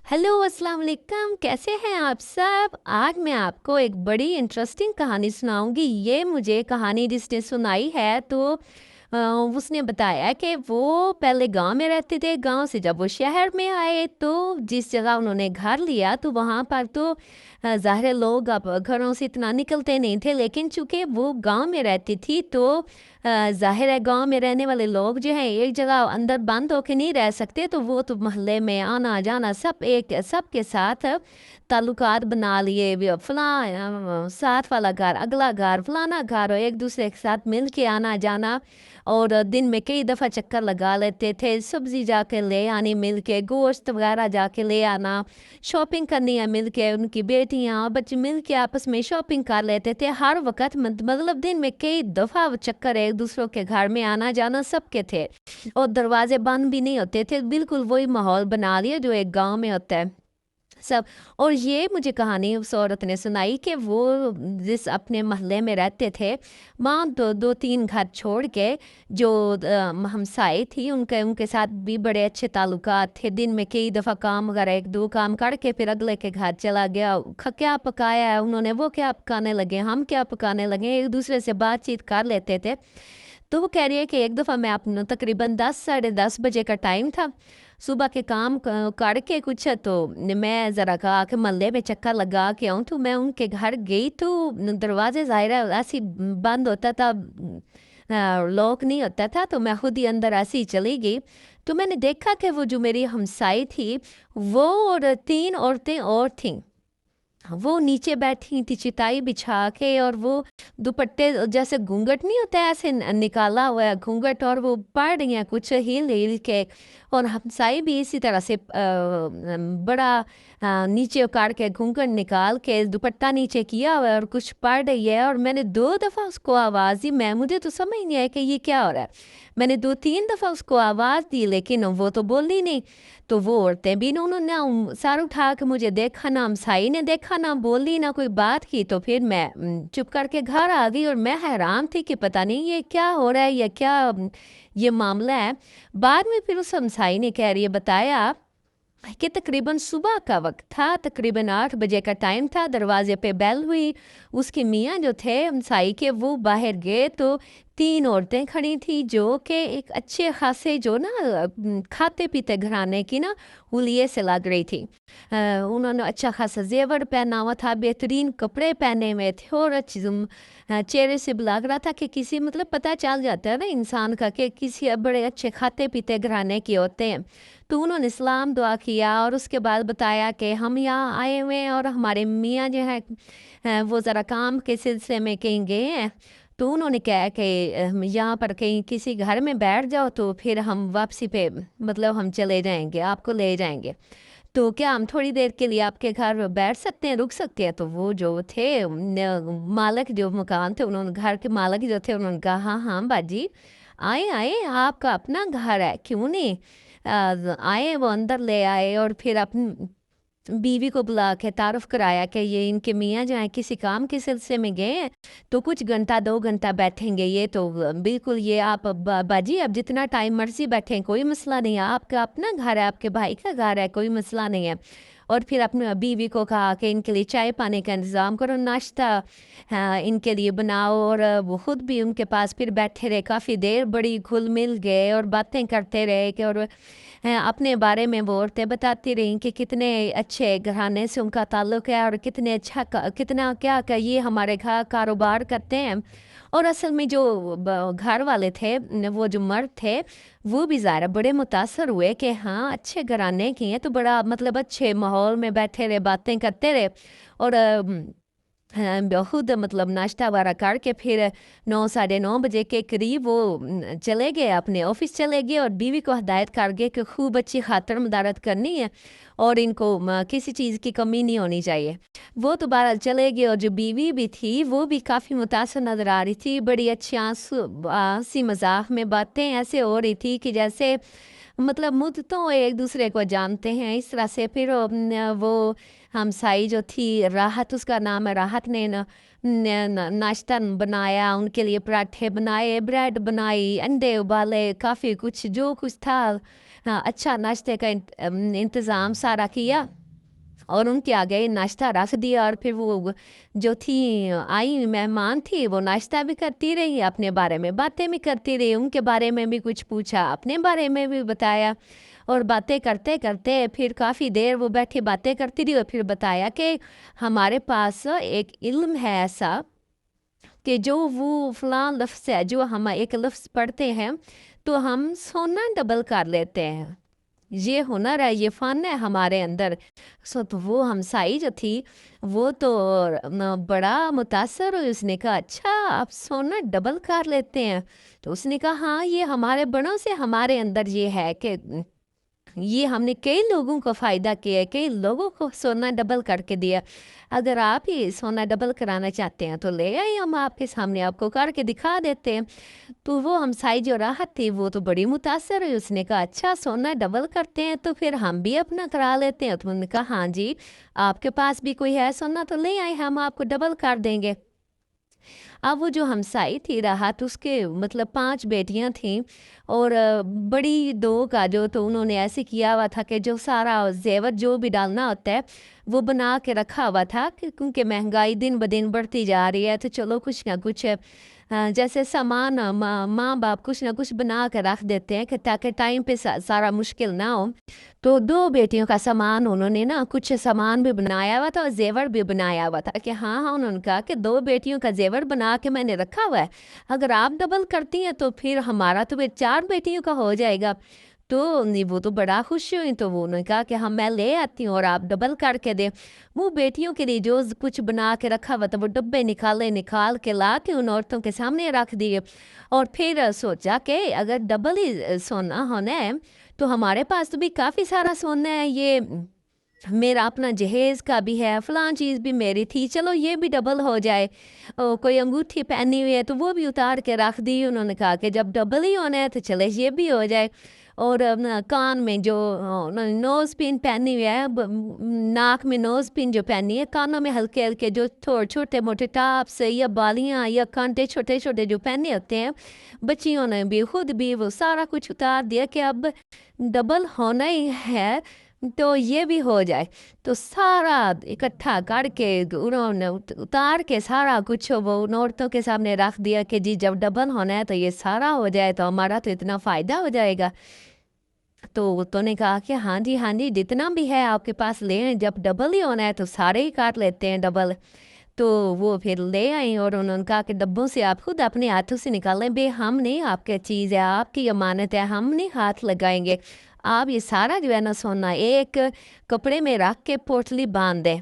Hello अस्सलाम वालेकुम, कैसे हैं आप सब। आज मैं आपको एक बड़ी इंटरेस्टिंग कहानी सुनाऊंगी। ये मुझे कहानी जिसने सुनाई है तो उसने बताया कि वो पहले गांव में रहते थे। गांव से जब वो शहर में आए तो जिस जगह उन्होंने घर लिया तो वहाँ पर तो ज़ाहिर है लोग अब घरों से इतना निकलते नहीं थे, लेकिन चूंकि वो गांव में रहती थी तो ज़ाहिर है गांव में रहने वाले लोग जो हैं एक जगह अंदर बंद होके नहीं रह सकते, तो वो तो मोहल्ले में आना जाना सब के साथ ताल्लुकात बना लिए। साथ वाला घर, अगला घर, फलाना घर, और एक दूसरे के साथ मिल के आना जाना। और दिन में कई दफ़ा चक्कर लगा लेते थे। सब्ज़ी जाके ले आनी मिल के, गोश्त वगैरह जाके ले आना, शॉपिंग करनी है मिल के, उनकी बेटियाँ बच्चे मिल के आपस में शॉपिंग कर लेते थे हर वक्त। मतलब दिन में कई दफ़ा चक्कर एक दूसरों के घर में आना जाना सबके थे, और दरवाजे बंद भी नहीं होते थे। बिल्कुल वही माहौल बना लिया जो एक गांव में होता है सब। और ये मुझे कहानी उस औरत ने सुनाई कि वो जिस अपने मोहल्ले में रहते थे, वहाँ दो तीन घर छोड़ के जो हमसाई थी उनके उनके साथ भी बड़े अच्छे ताल्लुकात थे। दिन में कई दफ़ा काम वगैरह एक दो काम करके फिर अगले के घर चला गया, क्या पकाया है उन्होंने, वो क्या पकाने लगे, हम क्या पकाने लगे, एक दूसरे से बातचीत कर लेते थे। तो वो कह रही है कि एक दफ़ा मैं अपना तकरीबन 10 साढ़े 10 बजे का टाइम था, सुबह के काम करके कुछ तो मैं ज़रा कहा कि मल्ले में चक्कर लगा के आऊँ। तो मैं उनके घर गई तो दरवाजे ज़ाहिर है ऐसे ही बंद होता था, लॉक नहीं होता था, तो मैं खुद ही अंदर ऐसे ही चली गई। तो मैंने देखा कि वो जो मेरी हमसाई थी वो और तीन औरतें और थीं, वो नीचे बैठी थी चिटाई बिछा के, और वो दुपट्टे जैसे घूंघट नहीं होता है ऐसे निकाला हुआ है घूंघट, और वो पढ़ रही हैं कुछ हिल हिल के। और हमसाई भी इसी तरह से बड़ा नीचे उतार के घूंघट निकाल के दुपट्टा नीचे किया हुआ है और कुछ पढ़ रही है। और मैंने 2 दफ़ा उसको आवाज़ दी, मुझे तो समझ नहीं आया कि ये क्या हो रहा है। मैंने 2 3 दफ़ा उसको आवाज़ दी लेकिन वो तो बोली नहीं। तो वो औरतें भी उन्होंने ना सर उठा के मुझे देखा, ना हमसाई ने देखा, ना बोली, ना कोई बात की। तो फिर मैं चुप करके घर आ गई, और मैं हैरान थी कि पता नहीं ये क्या हो रहा है या क्या ये मामला है। बाद में फिर उस हमसाई ने कह रही है बताया कि तकरीबन सुबह का वक्त था, तकरीबन 8 बजे का टाइम था। दरवाजे पे बेल हुई, उसके मियाँ जो थे हमसाई के वो बाहर गए तो तीन औरतें खड़ी थी जो कि एक अच्छे खासे जो ना खाते पीते घराने की ना हुलिये से लग रही थी। उन्होंने अच्छा खासा जेवर पहना हुआ था, बेहतरीन कपड़े पहने हुए थे, और चेहरे से लग रहा था कि किसी मतलब पता चल जाता है ना इंसान का कि किसी बड़े अच्छे खाते पीते घराने के होते हैं। तो उन्होंने सलाम दुआ किया और उसके बाद बताया कि हम यहाँ आए हुए हैं और हमारे मियाँ जो है वो ज़रा काम के सिलसिले में कहीं गए हैं। तो उन्होंने कहा कि यहाँ पर कहीं किसी घर में बैठ जाओ तो फिर हम वापसी पे मतलब हम चले जाएंगे, आपको ले जाएंगे। तो क्या हम थोड़ी देर के लिए आपके घर बैठ सकते हैं, रुक सकते हैं। तो वो जो थे मालिक जो मकान थे, उन्होंने घर के मालिक जो थे उन्होंने कहा हाँ हाँ बाजी, आए आए, आपका अपना घर है, क्यों नहीं आए। वो अंदर ले आए और फिर अपनी बीवी को बुला के तारुफ कराया कि ये इनके मियाँ जो हैं किसी काम के सिलसिले में गए हैं, तो कुछ घंटा 2 घंटा बैठेंगे ये। तो बिल्कुल ये आप बाजी अब जितना टाइम मर्जी बैठें, कोई मसला नहीं है, आपका अपना घर है, आपके भाई का घर है, कोई मसला नहीं है। और फिर अपने बीवी को कहा कि इनके लिए चाय पानी का इंतज़ाम करो, नाश्ता इनके लिए बनाओ। और वो खुद भी उनके पास फिर बैठे रहे काफ़ी देर, बड़ी घुल मिल गए और बातें करते रहे कि और अपने बारे में वो औरतें बताती रहीं कि कितने अच्छे घराने से उनका ताल्लुक है, और कितने कितना क्या क्या ये हमारे घर कारोबार करते हैं। और असल में जो घर वाले थे, वो जो मर्द थे, वो भी ज़ाहिर बड़े मुतासर हुए कि हाँ अच्छे घराने की हैं, तो बड़ा मतलब अच्छे माहौल में बैठे रहे, बातें करते रहे। और खुद मतलब नाश्ता वगैरह करके फिर 9 साढ़े 9 बजे के करीब वो चले गए, अपने ऑफिस चले गए, और बीवी को हदायत कर गए कि खूब अच्छी खातर मदारत करनी है और इनको किसी चीज़ की कमी नहीं होनी चाहिए। वो तो बहरहाल चले गए, और जो बीवी भी थी वो भी काफ़ी मुतासर नज़र आ रही थी, बड़ी अच्छी हंसी मजाक में बातें ऐसे हो रही थी कि जैसे मतलब मुद्दतों एक दूसरे को जानते हैं इस तरह से। फिर वो हमसाई जो थी राहत, उसका नाम है, राहत ने नाश्ता बनाया उनके लिए, पराठे बनाए, ब्रेड बनाई, अंडे उबाले, काफ़ी कुछ जो कुछ था। हाँ, अच्छा नाश्ते का इंतज़ाम सारा किया। और उनके आगे नाश्ता रख दिया। और फिर वो जो थी आई मेहमान थी, वो नाश्ता भी करती रही, अपने बारे में बातें भी करती रही, उनके बारे में भी कुछ पूछा, अपने बारे में भी बताया। और बातें करते करते फिर काफ़ी देर वो बैठी बातें करती रही, और फिर बताया कि हमारे पास एक इल्म है ऐसा कि जो वो फलां लफ्ज़ है, जो हम एक लफ्ज़ पढ़ते हैं तो हम सोना डबल कर लेते हैं। ये हुनर है, ये फ़न है हमारे अंदर। तो वो हमसाई जो थी वो तो बड़ा मुतासर हुई। उसने कहा अच्छा आप सोना डबल कर लेते हैं? तो उसने कहा हाँ, ये हमारे बड़ों से हमारे अंदर ये है कि ये हमने कई लोगों को फ़ायदा किया है, कई लोगों को सोना डबल करके दिया। अगर आप ही सोना डबल कराना चाहते हैं तो ले आइए, हम आपके सामने आपको करके दिखा देते हैं। तो वो हमसाई जो राहत थी वो तो बड़ी मुतासर हुई। उसने कहा अच्छा सोना डबल करते हैं तो फिर हम भी अपना करा लेते हैं। तो उन्होंने कहा हाँ जी, आपके पास भी कोई है सोना तो ले आए, हम आपको डबल कर देंगे। अब वो जो हमसाई थी राहत, उसके मतलब 5 बेटियां थीं, और बड़ी 2 का जो तो उन्होंने ऐसे किया हुआ था कि जो सारा ज़ेवर जो भी डालना होता है वो बना के रखा हुआ था, क्योंकि महंगाई दिन ब दिन बढ़ती जा रही है तो चलो कुछ ना कुछ जैसे सामान माँ बाप कुछ ना कुछ बना के रख देते हैं कि ताकि टाइम पे सारा मुश्किल ना हो। तो 2 बेटियों का सामान उन्होंने ना कुछ सामान भी बनाया हुआ था और ज़ेवर भी बनाया हुआ था कि हाँ हाँ, उन्होंने कहा कि 2 बेटियों का ज़ेवर बना के मैंने रखा हुआ है, अगर आप डबल करती हैं तो फिर हमारा तो फिर 4 बेटियों का हो जाएगा। तो नहीं, वो तो बड़ा खुश हुई, तो वो उन्होंने कहा कि हम मैं ले आती हूँ और आप डबल करके दें। वो बेटियों के लिए जो कुछ बना के रखा हुआ था वो डब्बे निकाल के ला के उन औरतों के सामने रख दिए। और फिर सोचा कि अगर डबल ही सोना होना है तो हमारे पास तो भी काफ़ी सारा सोना है, ये मेरा अपना जहेज़ का भी है, फलां चीज़ भी मेरी थी, चलो ये भी डबल हो जाए। कोई अंगूठी पहनी हुई है तो वो भी उतार के रख दी। उन्होंने कहा कि जब डबल ही होना है तो चले ये भी हो जाए। और कान में जो नोज़ पिन पहनी हुई है, नाक में नोज़ पिन जो पहनी है, कानों में हल्के हल्के जो थोड़े छोटे मोटे टाप्स या बालियाँ या कांटे छोटे छोटे जो पहने होते हैं, बच्चियों ने भी खुद भी वो सारा कुछ उतार दिया कि अब डबल होना ही है तो ये भी हो जाए। तो सारा इकट्ठा करके उन्होंने उतार के सारा कुछ वो उन औरतों के सामने रख दिया कि जी जब डबल होना है तो ये सारा हो जाए तो हमारा तो इतना फ़ायदा हो जाएगा। तो तो ने कहा कि हाँ जी, जितना भी है आपके पास ले आएं, जब डबल ही होना है तो सारे ही काट लेते हैं डबल। तो वो फिर ले आई और उन्होंने कहा कि डब्बों से आप खुद अपने हाथों से निकालें, बे हम नहीं, आपकी चीज़ है, आपकी अमानत है, हम नहीं हाथ लगाएंगे। आप ये सारा जो है ना सोना एक कपड़े में रख के पोटली बांध दें।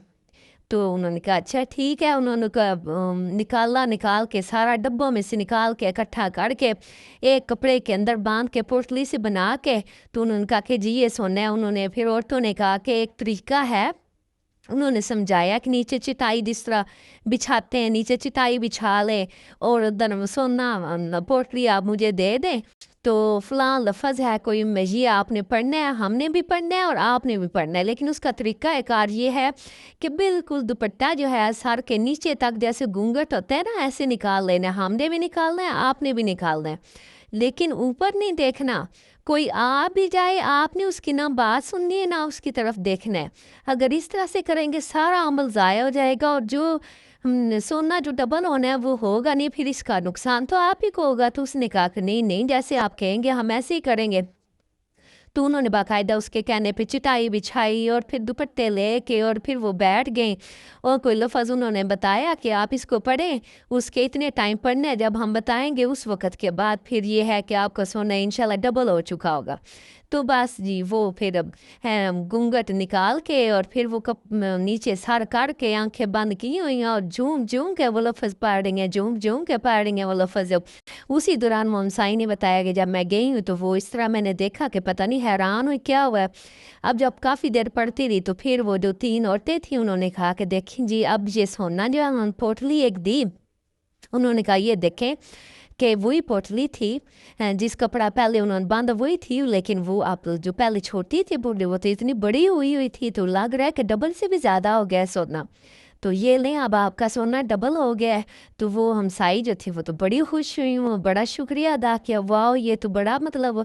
तो उन्होंने कहा अच्छा ठीक है। उन्होंने कहा निकाल के सारा डब्बों में से निकाल के इकट्ठा करके एक कपड़े के अंदर बांध के पोटली से बना के, तो उन्होंने कहा कि जी ये सोना है। उन्होंने फिर औरतों ने कहा कि एक तरीका है, उन्होंने समझाया कि नीचे चटाई जिस तरह बिछाते हैं, नीचे चटाई बिछा लें और उधर सोना पोटली आप मुझे दे दें, तो फ़लाँ लफ्ज़ है कोई ये आपने पढ़ना है, हमने भी पढ़ना है और आपने भी पढ़ना है। लेकिन उसका तरीका कार ये है कि बिल्कुल दुपट्टा जो है सर के नीचे तक जैसे घूंघट होता है ना, ऐसे निकाल लेना है, हमने भी निकालना है, आपने भी निकालना है, लेकिन ऊपर नहीं देखना। कोई आ भी जाए आपने उसकी ना बात सुननी है ना उसकी तरफ देखना है। अगर इस तरह से करेंगे सारा अमल ज़ाया हो जाएगा और जो सोना जो डबल होना है वो होगा नहीं, फिर इसका नुकसान तो आप ही को होगा। तो उसने कहा कि नहीं नहीं, जैसे आप कहेंगे हम ऐसे ही करेंगे। तो उन्होंने बाकायदा उसके कहने पे चटाई बिछाई और फिर दुपट्टे लेके और फिर वो बैठ गए और कोई लफ्ज़ उन्होंने बताया कि आप इसको पढ़ें, उसके इतने टाइम पढ़ना है, जब हम बताएंगे उस वक़्त के बाद फिर ये है कि आपका सोना इंशाल्लाह डबल हो चुका होगा। तो बस जी वो फिर अब घूंघट निकाल के और फिर वो नीचे सर करके आंखें बंद की हुई हैं और झूम झूम के वो लफ्ज़ पढ़ रही हैं, झूम झूम के पढ़ रही हैं वो लफ्ज़। उसी दौरान मोमसाई ने बताया कि जब मैं गई हूँ तो वो इस तरह मैंने देखा कि पता नहीं, हैरान हुई क्या हुआ है। अब जब काफ़ी देर पढ़ती रही तो फिर वो जो 3 औरतें थी उन्होंने कहा कि देखें जी अब ये सोना जो है उन्होंने पोटली एक दी। उन्होंने कहा ये देखें कि वही पोटली थी जिस कपड़ा पहले उन्होंने बांधा वही थी, लेकिन वो आप जो पहले छोटी थी पोटली वो तो इतनी बड़ी हुई हुई थी, तो लग रहा है कि डबल से भी ज़्यादा हो गया सोना। تو یہ لیں اب آپ کا سونا ڈبل ہو گیا ہے۔ تو وہ ہمسائی جو تھی وہ تو بڑی خوش ہوئی، وہ بڑا شکریہ ادا کیا، واؤ یہ تو بڑا مطلب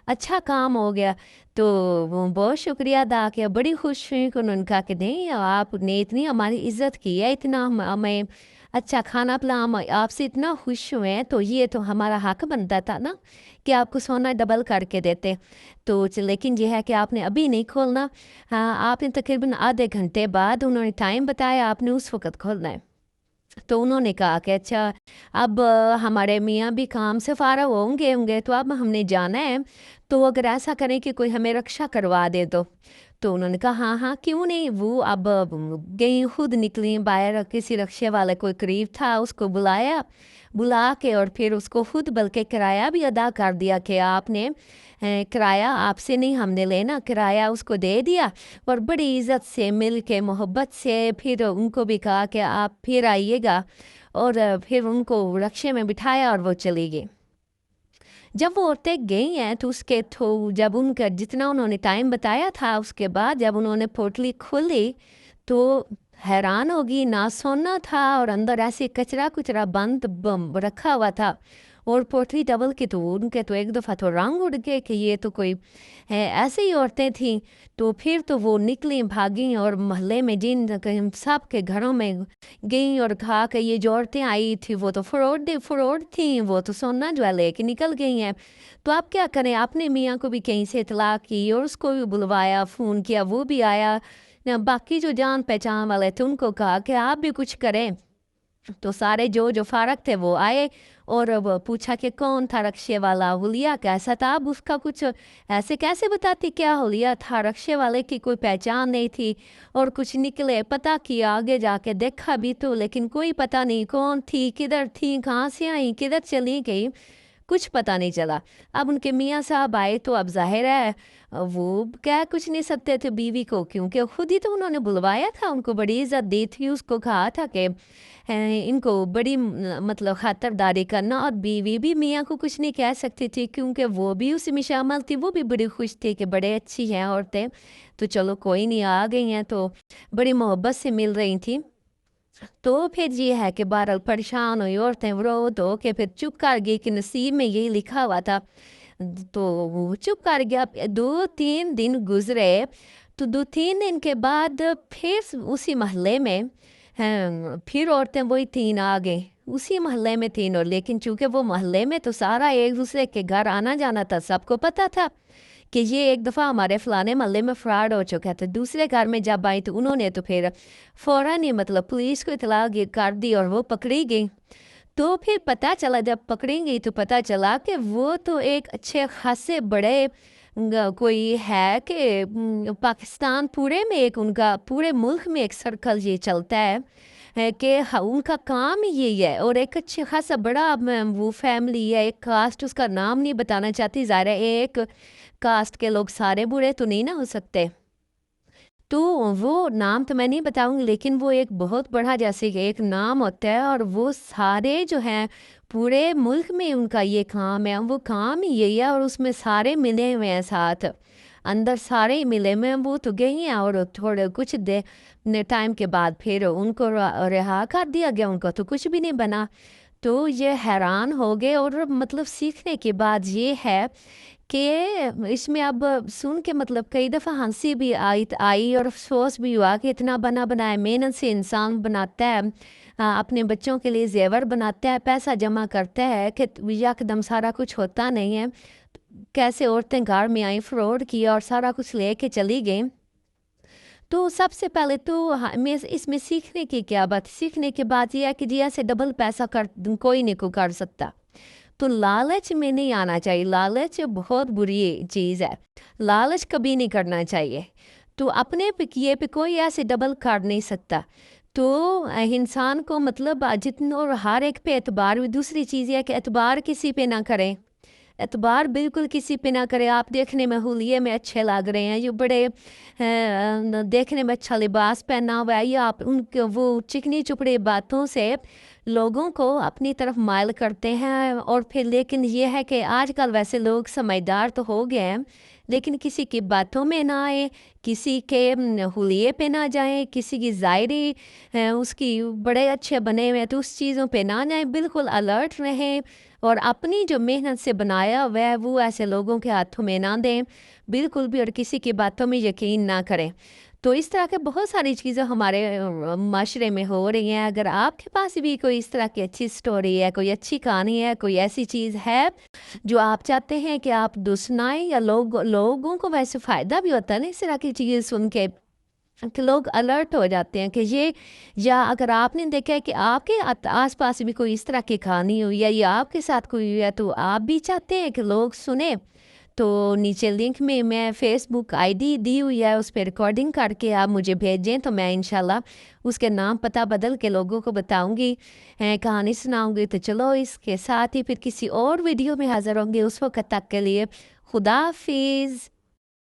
اچھا کام ہو گیا۔ تو وہ بہت شکریہ ادا کیا، بڑی خوش ہوئی کہ انہوں نے کہا کہ نہیں آپ نے اتنی ہماری عزت کی ہے، اتنا ہمیں اچھا کھانا پلا، ہم آپ سے اتنا خوش ہوئے ہیں، تو یہ تو ہمارا حق بنتا تھا نا کہ آپ کو سونا ڈبل کر کے دیتے۔ تو لیکن یہ ہے کہ آپ نے ابھی نہیں کھولنا، آپ نے تقریباً آدھے گھنٹے بعد انہوں نے ٹائم بتایا آپ نے اس وقت کھولنا ہے۔ تو انہوں نے کہا کہ اچھا اب ہمارے میاں بھی کام سے فارغ ہوں گے تو اب ہم نے جانا ہے، تو اگر ایسا کریں کہ کوئی ہمیں رکشا کروا دے تو انہوں نے کہا ہاں ہاں کیوں نہیں۔ وہ اب گئیں، خود نکلیں باہر، کسی رکشے والے کوئی قریب تھا اس کو بلا کے اور پھر اس کو خود بلکہ کرایہ بھی ادا کر دیا کہ آپ نے کرایہ آپ سے نہیں ہم نے لینا، کرایہ اس کو دے دیا، اور بڑی عزت سے مل کے محبت سے پھر ان کو بھی کہا کہ آپ پھر آئیے گا، اور پھر ان کو رکشے میں بٹھایا اور وہ چلی گئی۔ جب وہ عورتیں گئی ہیں تو اس کے جب ان کا جتنا انہوں نے ٹائم بتایا تھا اس کے بعد جب انہوں نے پوٹلی کھولی تو حیران ہوگی، نہ سونا تھا اور اندر ایسے کچرا بند رکھا ہوا تھا، اور پوٹلی ڈبل کی تو ان کے تو ایک دفعہ تو رنگ اڑ گئے کہ یہ تو کوئی ایسے ہی عورتیں تھیں۔ تو پھر تو وہ نکلیں بھاگیں اور محلے میں جن سب کے گھروں میں گئیں اور کہا کہ یہ جو عورتیں آئی تھیں وہ تو فراڈ تھیں، وہ تو سونا جو ہے لے کے نکل گئی ہیں۔ تو آپ کیا کریں، اپنے میاں کو بھی کہیں سے اطلاع کی اور اس کو بھی بلوایا، فون کیا، وہ بھی آیا، باقی جو جان پہچان والے تھے ان کو کہا کہ آپ بھی کچھ کریں۔ تو سارے جو فارغ تھے وہ آئے اور وہ پوچھا کہ کون تھا رکشے والا، حلیہ کیسا تھا، اب اس کا کچھ ایسے کیسے بتاتی کیا حلیہ تھا، رکشے والے کی کوئی پہچان نہیں تھی، اور کچھ نکلے پتہ کیا آگے جا کے دیکھا بھی تو لیکن کوئی پتہ نہیں کون تھی، کدھر تھی، کہاں سے آئیں، کدھر چلی گئی، کچھ پتہ نہیں چلا۔ اب ان کے میاں صاحب آئے تو اب ظاہر ہے وہ کہہ کچھ نہیں سکتے تھے بیوی کو، کیونکہ خود ہی تو انہوں نے بلوایا تھا، ان کو بڑی عزت دی تھی، اس کو کہا تھا کہ ان کو بڑی مطلب خاطرداری کرنا، اور بیوی بھی میاں کو کچھ نہیں کہہ سکتی تھی کیونکہ وہ بھی اسی میں شامل تھی، وہ بھی بڑی خوش تھی کہ بڑے اچھی ہیں عورتیں، تو چلو کوئی نہیں آ گئی ہیں، تو بڑی محبت سے مل رہی تھیں۔ تو پھر یہ ہے کہ بہرحال پریشان ہوئی عورتیں، رو دو کہ پھر چپ کر گئی کہ نصیب میں یہی لکھا ہوا تھا، تو وہ چپ کر گیا۔ 2-3 دن گزرے، تو 2-3 دن کے بعد پھر اسی محلے میں پھر عورتیں وہی 3 آ گئیں، اسی محلے میں 3، اور لیکن چونکہ وہ محلے میں تو سارا ایک دوسرے کے گھر آنا جانا تھا، سب کو پتہ تھا کہ یہ ایک دفعہ ہمارے فلانے محلے میں فراڈ ہو چکا تھا۔ دوسرے گھر میں جب آئی تو انہوں نے تو پھر فوراً ہی مطلب پولیس کو اطلاع کر دی اور وہ پکڑی گئی۔ تو پھر پتہ چلا، جب پکڑی گئی تو پتہ چلا کہ وہ تو ایک اچھے خاصے بڑے کوئی ہے کہ پاکستان پورے میں ایک ان کا پورے ملک میں ایک سرکل یہ چلتا ہے کہ ان کا کام یہی ہے، اور ایک اچھے خاصا بڑا وہ فیملی ہے، ایک کاسٹ، اس کا نام نہیں بتانا چاہتی، ظاہر ہے ایک کاسٹ کے لوگ سارے برے تو نہیں نہ ہو سکتے، تو وہ نام تو میں نہیں بتاؤں گی، لیکن وہ ایک بہت بڑا جیسے کہ ایک نام ہوتا ہے، اور وہ سارے جو ہیں پورے ملک میں ان کا یہ کام ہے، وہ کام ہی یہی ہے، اور اس میں سارے ملے ہوئے ہیں ساتھ، اندر سارے ہی ملے ہوئے ہیں، وہ تو گئی ہیں، اور تھوڑے کچھ ٹائم کے بعد پھر ان کو رہا کر دیا گیا، ان کو تو کچھ بھی نہیں بنا۔ تو یہ حیران ہو گئے، اور مطلب سیکھنے کے بعد یہ ہے کہ اس میں اب سن کے مطلب کئی دفعہ ہنسی بھی آئی اور افسوس بھی ہوا کہ اتنا بنایا محنت سے انسان بناتا ہے، اپنے بچوں کے لیے زیور بناتا ہے، پیسہ جمع کرتا ہے کہ یکدم سارا کچھ ہوتا نہیں ہے، کیسے عورتیں گھر میں آئیں، فراڈ کیا اور سارا کچھ لے کے چلی گئیں۔ تو سب سے پہلے تو اس میں سیکھنے کی کیا بات، سیکھنے کے بعد یہ ہے کہ جی ایسے ڈبل پیسہ کوئی نہیں کو کر سکتا، تو لالچ میں نہیں آنا چاہیے، لالچ بہت بری چیز ہے، لالچ کبھی نہیں کرنا چاہیے، تو اپنے پہ کیے پہ کوئی ایسے ڈبل کر نہیں سکتا، تو انسان کو مطلب جتنا اور ہر ایک پہ اعتبار بھی، دوسری چیز یہ ہے کہ اعتبار کسی پہ نہ کریں، اعتبار بالکل کسی پہ نہ کرے، آپ دیکھنے میں حلیے میں اچھے لگ رہے ہیں، یہ بڑے دیکھنے میں اچھا لباس پہنا ہوا ہے، یا آپ ان کے وہ چکنی چپڑی باتوں سے لوگوں کو اپنی طرف مائل کرتے ہیں، اور پھر لیکن یہ ہے کہ آج کل ویسے لوگ سمجھدار تو ہو گئے ہیں، لیکن کسی کی باتوں میں نہ آئے، کسی کے حلیے پہ نہ جائیں، کسی کی ظاہری اس کی بڑے اچھے بنے ہوئے ہیں تو اس چیزوں پہ نہ جائیں، بالکل الرٹ رہیں اور اپنی جو محنت سے بنایا ہوا ہے وہ ایسے لوگوں کے ہاتھوں میں نہ دیں بالکل بھی، اور کسی کی باتوں میں یقین نہ کریں۔ تو اس طرح کے بہت ساری چیزیں ہمارے معاشرے میں ہو رہی ہیں۔ اگر آپ کے پاس بھی کوئی اس طرح کی اچھی سٹوری ہے، کوئی اچھی کہانی ہے، کوئی ایسی چیز ہے جو آپ چاہتے ہیں کہ آپ سنائیں، یا لوگوں کو ویسے فائدہ بھی ہوتا ہے نا اس طرح کی چیز سن کے، کہ لوگ الرٹ ہو جاتے ہیں کہ یہ، یا اگر آپ نے دیکھا ہے کہ آپ کے آس پاس بھی کوئی اس طرح کی کہانی ہوئی ہے یا آپ کے ساتھ کوئی ہوئی ہے تو آپ بھی چاہتے ہیں کہ لوگ سنیں، تو نیچے لنک میں فیس بک آئی ڈی دی ہوئی ہے، اس پہ ریکارڈنگ کر کے آپ مجھے بھیجیں تو میں انشاءاللہ اس کے نام پتہ بدل کے لوگوں کو بتاؤں گی، کہانی سناؤں گی۔ تو چلو اس کے ساتھ ہی پھر کسی اور ویڈیو میں حاضر ہوں گے، اس وقت تک کے لیے خدا حافظ۔